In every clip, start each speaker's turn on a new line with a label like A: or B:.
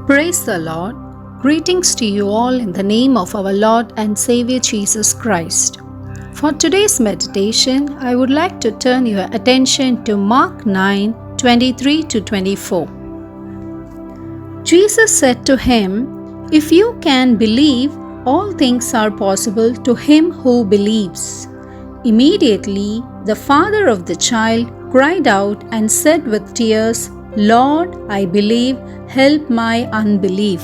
A: Praise the Lord. Greetings to you all in the name of our Lord and Savior Jesus Christ. For today's meditation, I would like to turn your attention to Mark 9:23 to 24. Jesus said to him, "If you can believe, all things are possible to him who believes." Immediately, the father of the child cried out and said with tears, "Lord, I believe, help my unbelief."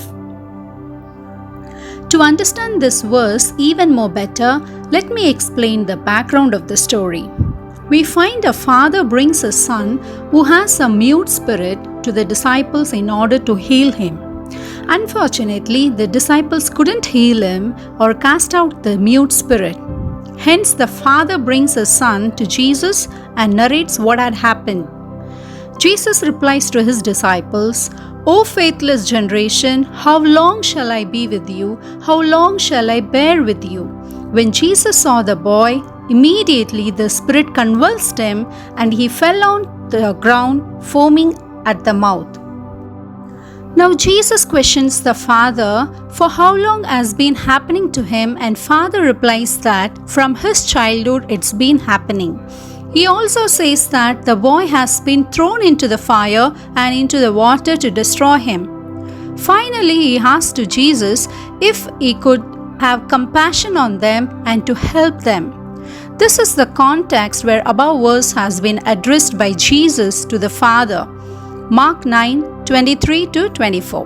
A: To understand this verse even more better, let me explain the background of the story. We find a father brings a son who has a mute spirit to the disciples in order to heal him. Unfortunately, the disciples couldn't heal him or cast out the mute spirit. Hence, the father brings his son to Jesus and narrates what had happened. Jesus replies to his disciples, "O faithless generation, how long shall I be with you? How long shall I bear with you?" When Jesus saw the boy, immediately the spirit convulsed him and he fell on the ground, foaming at the mouth. Now Jesus questions the father for how long has been happening to him, and father replies that from his childhood it's been happening. He also says that the boy has been thrown into the fire and into the water to destroy him. Finally, he asks to Jesus if he could have compassion on them and to help them. This is the context where above verse has been addressed by Jesus to the Father. Mark 9:23 to 24.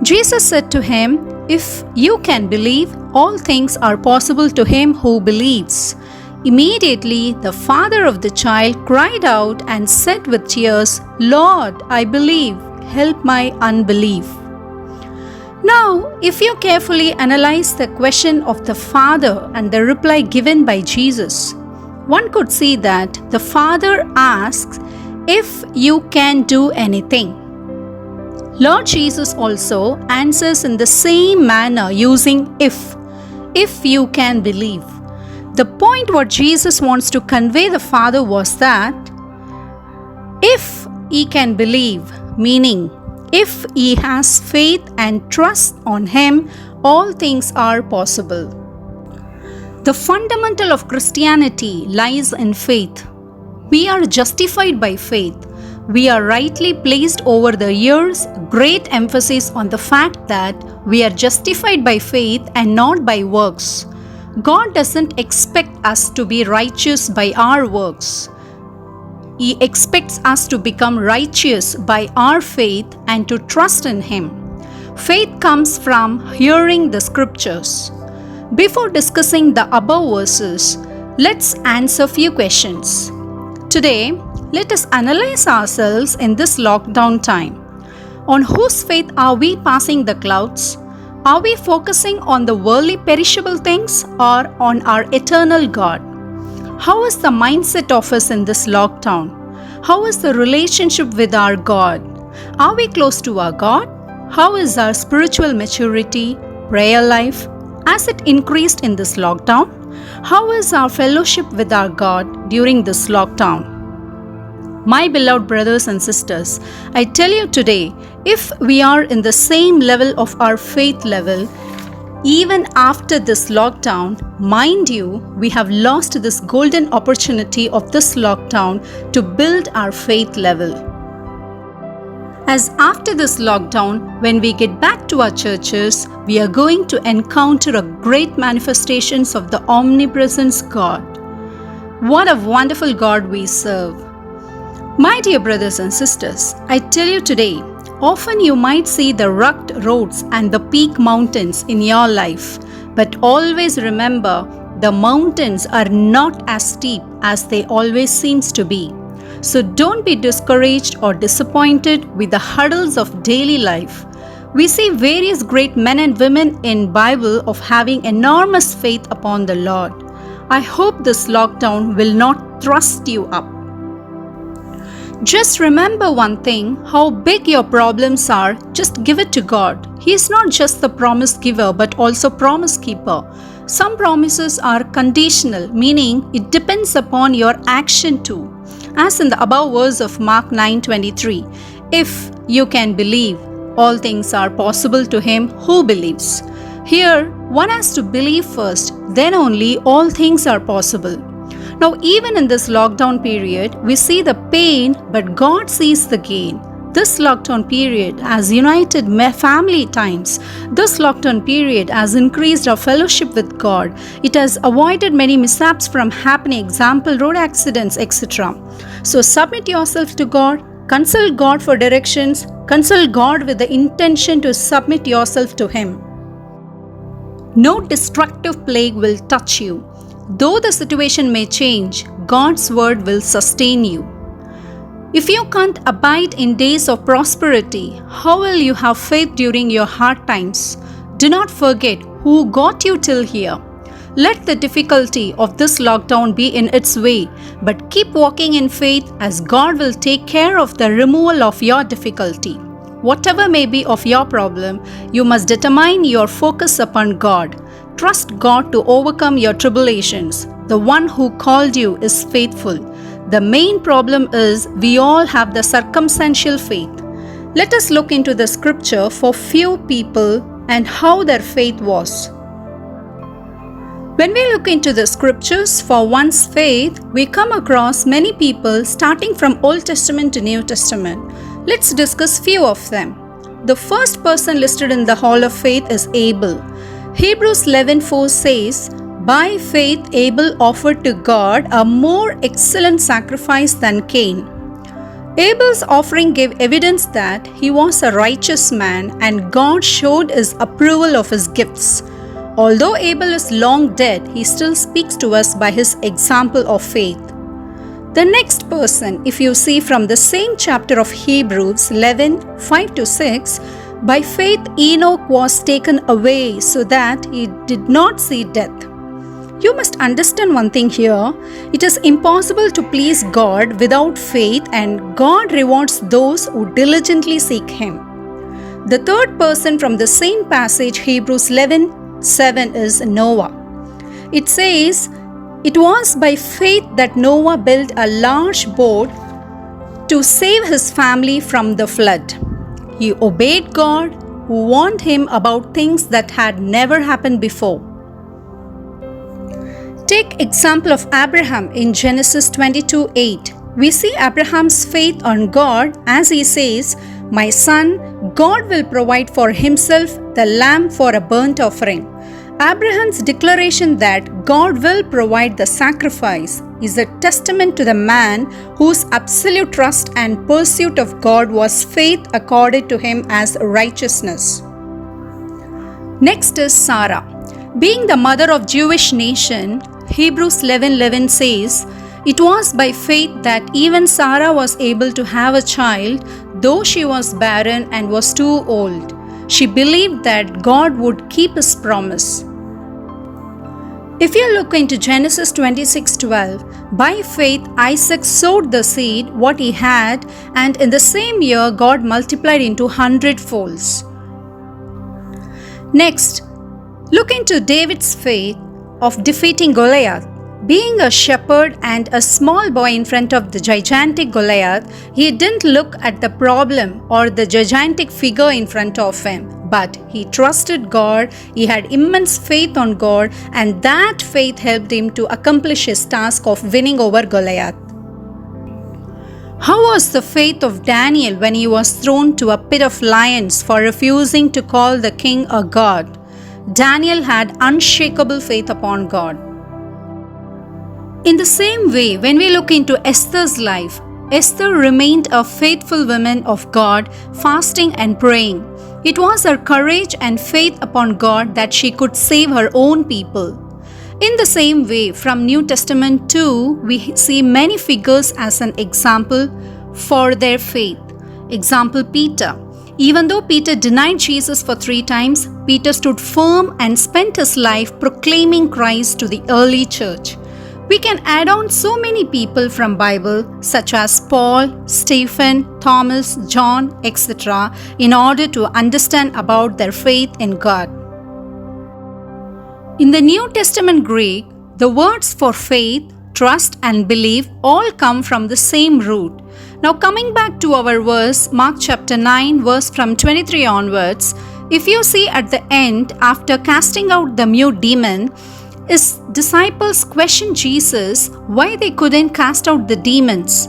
A: Jesus said to him, "If you can believe, all things are possible to him who believes." Immediately, the father of the child cried out and said with tears, "Lord, I believe, help my unbelief." Now, if you carefully analyze the question of the father and the reply given by Jesus, one could see that the father asks if you can do anything. Lord Jesus also answers in the same manner using if you can believe. The point what Jesus wants to convey the Father was that if he can believe, meaning if he has faith and trust on him, all things are possible. The fundamental of Christianity lies in faith. We are justified by faith. We are rightly placed over the years, great emphasis on the fact that we are justified by faith and not by works. God doesn't expect us to be righteous by our works. He expects us to become righteous by our faith and to trust in Him. Faith comes from hearing the scriptures. Before discussing the above verses, let's answer few questions. Today, let us analyze ourselves in this lockdown time. On whose faith are we passing the clouds? Are we focusing on the worldly perishable things or on our eternal God? How is the mindset of us in this lockdown? How is the relationship with our God? Are we close to our God? How is our spiritual maturity, prayer life? Has it increased in this lockdown? How is our fellowship with our God during this lockdown? My beloved brothers and sisters, I tell you today, if we are in the same level of our faith level, even after this lockdown, mind you, we have lost this golden opportunity of this lockdown to build our faith level. As after this lockdown, when we get back to our churches, we are going to encounter a great manifestations of the omnipresence God. What a wonderful God we serve. My dear brothers and sisters, I tell you today, often you might see the rugged roads and the peak mountains in your life, but always remember the mountains are not as steep as they always seems to be. So don't be discouraged or disappointed with the hurdles of daily life. We see various great men and women in Bible of having enormous faith upon the Lord. I hope this lockdown will not thrust you up. Just remember one thing, how big your problems are, just give it to God. He is not just the promise giver but also promise keeper. Some promises are conditional, meaning it depends upon your action too. As in the above verse of Mark 9:23, if you can believe, All things are possible to him who believes. Here, one has to believe first, then only all things are possible. Now, even in this lockdown period, we see the pain, but God sees the gain. This lockdown period has united family times. This lockdown period has increased our fellowship with God. It has avoided many mishaps from happening, example, road accidents, etc. So submit yourself to God, consult God for directions, consult God with the intention to submit yourself to Him. No destructive plague will touch you. Though the situation may change, God's word will sustain you. If you can't abide in days of prosperity, how will you have faith during your hard times? Do not forget who got you till here. Let the difficulty of this lockdown be in its way, but keep walking in faith as God will take care of the removal of your difficulty. Whatever may be of your problem, you must determine your focus upon God. Trust God to overcome your tribulations. The one who called you is faithful. The main problem is we all have the circumstantial faith. Let us look into the scripture for few people and how their faith was. When we look into the scriptures for one's faith, we come across many people starting from Old Testament to New Testament. Let's discuss few of them. The first person listed in the Hall of Faith is Abel. Hebrews 11:4 says, "By faith Abel offered to God a more excellent sacrifice than Cain." Abel's offering gave evidence that he was a righteous man and God showed his approval of his gifts. Although Abel is long dead, he still speaks to us by his example of faith. The next person, if you see from the same chapter of Hebrews 11:5-6, by faith Enoch was taken away so that he did not see death. You must understand one thing here. It is impossible to please God without faith, and God rewards those who diligently seek Him. The third person from the same passage, Hebrews 11:7, is Noah. It says, "It was by faith that Noah built a large boat to save his family from the flood." He obeyed God, who warned him about things that had never happened before. Take example of Abraham in Genesis 22:8. We see Abraham's faith on God as he says, "My son, God will provide for himself the lamb for a burnt offering." Abraham's declaration that God will provide the sacrifice is a testament to the man whose absolute trust and pursuit of God was faith accorded to him as righteousness. Next is Sarah. Being the mother of Jewish nation, Hebrews 11:11 says, "It was by faith that even Sarah was able to have a child, though she was barren and was too old. She believed that God would keep His promise." If you look into Genesis 26:12, by faith Isaac sowed the seed, what he had, and in the same year God multiplied into 100-folds. Next, look into David's faith of defeating Goliath. Being a shepherd and a small boy in front of the gigantic Goliath, he didn't look at the problem or the gigantic figure in front of him, but he trusted God, he had immense faith on God, and that faith helped him to accomplish his task of winning over Goliath. How was the faith of Daniel when he was thrown to a pit of lions for refusing to call the king a god? Daniel had unshakable faith upon God. In the same way, when we look into Esther's life, Esther remained a faithful woman of God, fasting and praying. It was her courage and faith upon God that she could save her own people. In the same way, from New Testament too, we see many figures as an example for their faith. Example, Peter. Even though Peter denied Jesus for 3 times, Peter stood firm and spent his life proclaiming Christ to the early church. We can add on so many people from Bible such as Paul, Stephen, Thomas, John, etc. in order to understand about their faith in God. In the New Testament Greek, the words for faith, trust and believe all come from the same root. Now, coming back to our verse, Mark chapter 9, verse from 23 onwards, if you see at the end, after casting out the mute demon, his disciples questioned Jesus why they couldn't cast out the demons.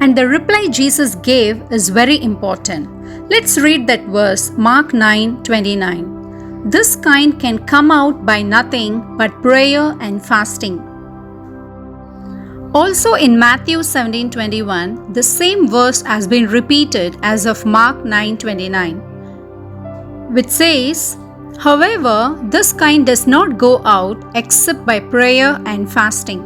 A: And the reply Jesus gave is very important. Let's read that verse, Mark 9:29. This kind can come out by nothing but prayer and fasting. Also in Matthew 17:21, the same verse has been repeated as of Mark 9:29, which says, however, this kind does not go out except by prayer and fasting.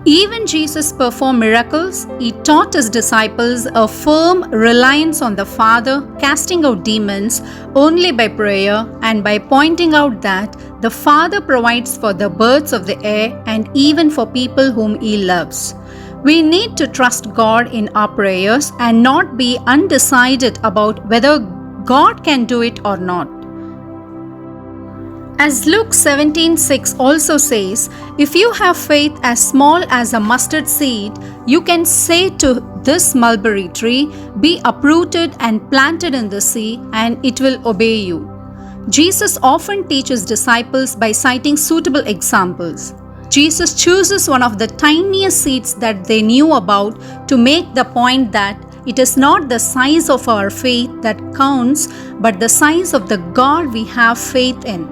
A: Even Jesus performed miracles. He taught his disciples a firm reliance on the Father, casting out demons only by prayer and by pointing out that the Father provides for the birds of the air and even for people whom He loves. We need to trust God in our prayers and not be undecided about whether God can do it or not. As Luke 17:6 also says, if you have faith as small as a mustard seed, you can say to this mulberry tree, be uprooted and planted in the sea, and it will obey you. Jesus often teaches disciples by citing suitable examples. Jesus chooses one of the tiniest seeds that they knew about to make the point that it is not the size of our faith that counts, but the size of the God we have faith in.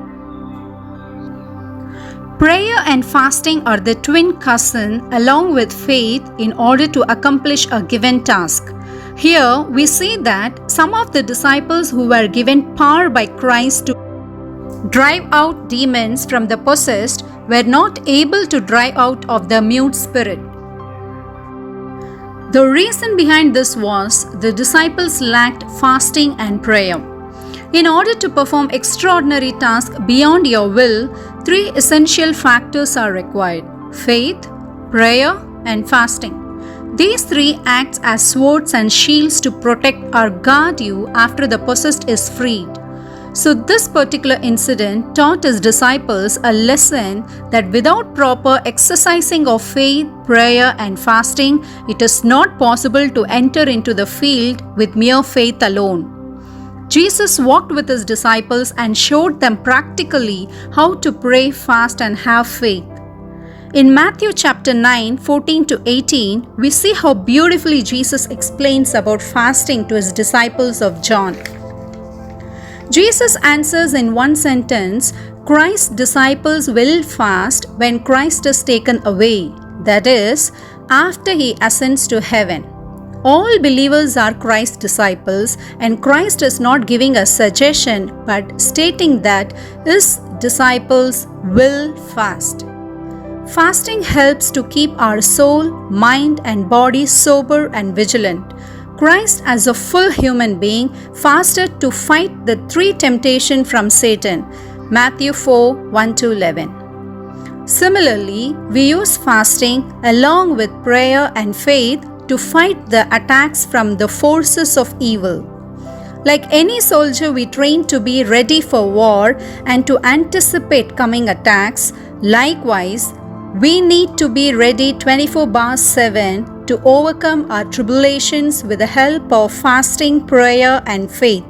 A: Prayer and fasting are the twin cousin along with faith in order to accomplish a given task. Here we see that some of the disciples who were given power by Christ to drive out demons from the possessed were not able to drive out of the mute spirit. The reason behind this was the disciples lacked fasting and prayer. In order to perform extraordinary tasks beyond your will, three essential factors are required: faith, prayer, and fasting. These three act as swords and shields to protect or guard you after the possessed is freed. So this particular incident taught his disciples a lesson that without proper exercising of faith, prayer, and fasting, it is not possible to enter into the field with mere faith alone. Jesus walked with his disciples and showed them practically how to pray, fast, and have faith. In Matthew chapter 9, 14-18, we see how beautifully Jesus explains about fasting to his disciples of John. Jesus answers in one sentence, Christ's disciples will fast when Christ is taken away, that is, after he ascends to heaven. All believers are Christ's disciples, and Christ is not giving a suggestion but stating that his disciples will fast. Fasting helps to keep our soul, mind, and body sober and vigilant. Christ, as a full human being, fasted to fight the three temptations from Satan. Matthew 4, 1-11. Similarly, we use fasting along with prayer and faith to fight the attacks from the forces of evil. Like any soldier, we train to be ready for war and to anticipate coming attacks. Likewise, we need to be ready 24/7 to overcome our tribulations with the help of fasting, prayer, and faith.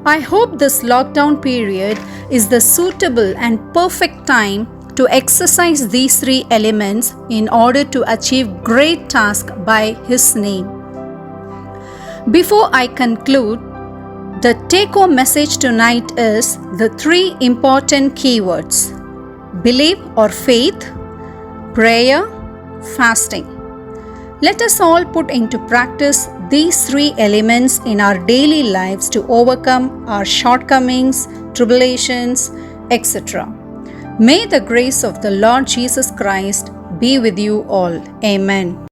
A: I hope this lockdown period is the suitable and perfect time to exercise these three elements in order to achieve great tasks by His name. Before I conclude, the take-home message tonight is the three important keywords: belief or faith, prayer, fasting. Let us all put into practice these three elements in our daily lives to overcome our shortcomings, tribulations, etc. May the grace of the Lord Jesus Christ be with you all. Amen.